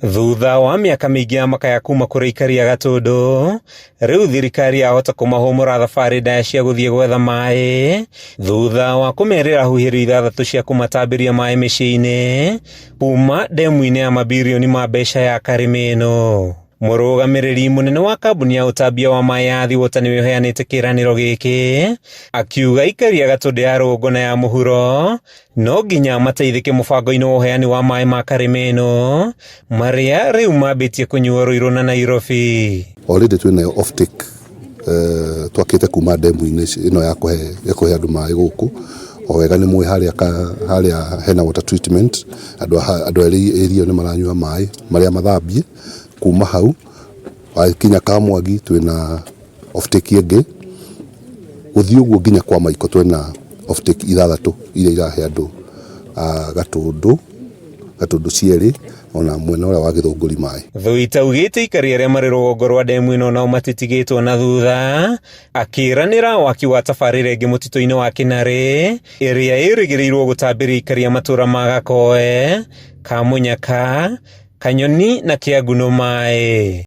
Thutha wa miaka mingi ya makaya kuma kũrĩ aikari a Gatundu, rĩu thirikari yahota kũmahũmũra thabarĩ ndaya cia gũthiĩ gwetha maaĩ thutha wa kũmerĩra huhĩrio 6 cia kũmatambĩria maaĩ mĩciĩ-inĩ kuma ndemu-inĩ ya mabirioni ma mbeca ya Karimenu. Mũrũgamĩrĩri mũnene wa kambuni ya ũtambia wa maaĩ ya THUITA nĩwe ũheanĩte kĩĩranĩro gĩkĩ, akiuga aikari a Gatundu ya RUGONGO na ya MUHURO no nginya mateithĩke mũbango-inĩ wa ũheani wa maaĩ ma Karimenu marĩa rĩu mambĩtie kũnyuo Ruiru na Nairobi. Already twĩna off-take twakĩte kuma ndemu-inĩ ĩno ya kũhe andũ maaĩ gũkũ. O wega nĩ mũĩ harĩa hena water treatment andũ area nĩ maranyua maaĩ marĩa mathambie. Kuma hau kinya Kamwangi twĩna off-take ĩngĩ gũthiĩ ũguo nginya kwa Maiko twĩna off-take 6 iria irahe andũ Gatundu cierĩ ona mwena ũrĩa wa Gĩthũngũri maaĩ. THUITA ugĩte aikari arĩa marĩ rũgongo rwa ndemu ĩno nao matitigĩtwo na thutha, akĩĩranĩra waki wa tabarĩra ĩngĩ mũtitũ-inĩ wa Kinarĩ ĩrĩa ĩrĩgĩrĩirwo gũtambĩria aikari a matũũra ma Gakoe, Kamunyaka, Kanyoni na Kĩanguno maaĩ.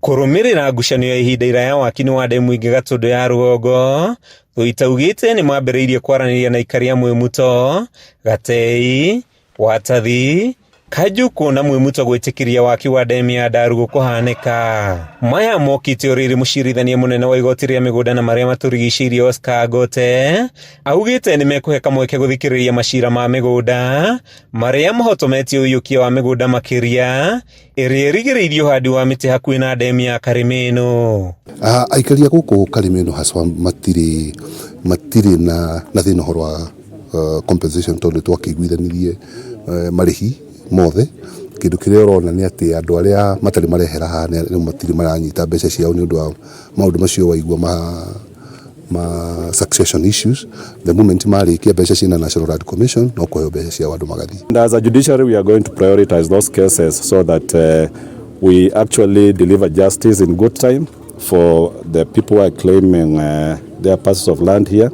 Kũrũmĩrĩra ngucanio ya ihinda iraya waki-inĩ wa ndemu ingĩ Gatundu ya RUGONGO, THUITA ugĩte nĩ mambĩrĩirie kwaranĩria na aikari a Mwĩmuto, Gatei, Watathi, Kajuku na Mwĩmuto gwĩtĩkĩria waki wa ndemu ya Ndarugu kũhanĩka. Maya mokĩte ũrĩrĩ mũcirithania mũnene wa igoti rĩa mĩgũnda na marĩa matũrigicĩirie Oscar Agote augĩte nĩ mekũhe kamweke gũthikĩrĩria macira ma mĩgũnda marĩa mahotometie ũiyũkia wa mĩgũnda makĩria ĩrĩa ĩrigĩrĩirie ũhandi wa mĩtĩ hakuhĩ na ndemu ya Karimenu. Aikari a gũkũ Karimenu haswa matirĩ na thĩna ũhoro wa compensation tondũ twakĩiguithanirie marĩhi mothe. Kĩndũ kĩrĩa ũrona nĩ atĩ andũ arĩa matarĩ marehera haha rĩu matirĩ maranyita mbeca ciao nĩ ũndũ wa maũndũ macio waigua ma succession issues. The moment marĩkia mbeca ciĩna National Land Commission no kũheo mbeca ciao andũ magathiĩ. And as a judiciary we are going to prioritize those cases so that we actually deliver justice in good time for the people who are claiming their parcels of land here,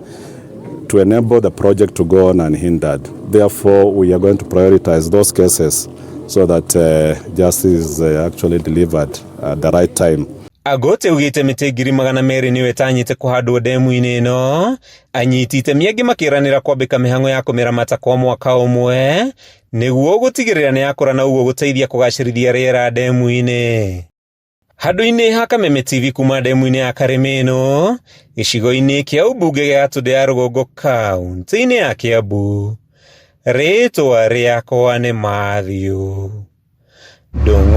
to enable the project to go on unhindered. Therefore, we are going to prioritize those cases so that justice is actually delivered at the right time. Agote ugĩte mĩtĩ 200,000 nĩyo ĩtanyĩte kũhandwo ndemu-inĩ ĩno, anyiti itemi angĩ makĩĩranĩra kwambĩka mĩhang'o ya kũmĩramata kwa mwaka ũmwe nĩguo gũtigĩrĩra nĩ yakũra na ũguo gũteithia kũgacĩrithia rĩera ndemu-inĩ. Handũ-inĩ ha Kameme TV kuma ndemu-inĩ ya Karimenu, gĩcigo-inĩ kĩa ũmbunge gĩa Gatundu ya RUGONGO kaunti-inĩ ya Kiambu, rĩtwa rĩakwa nĩ Matthew Ndung'u.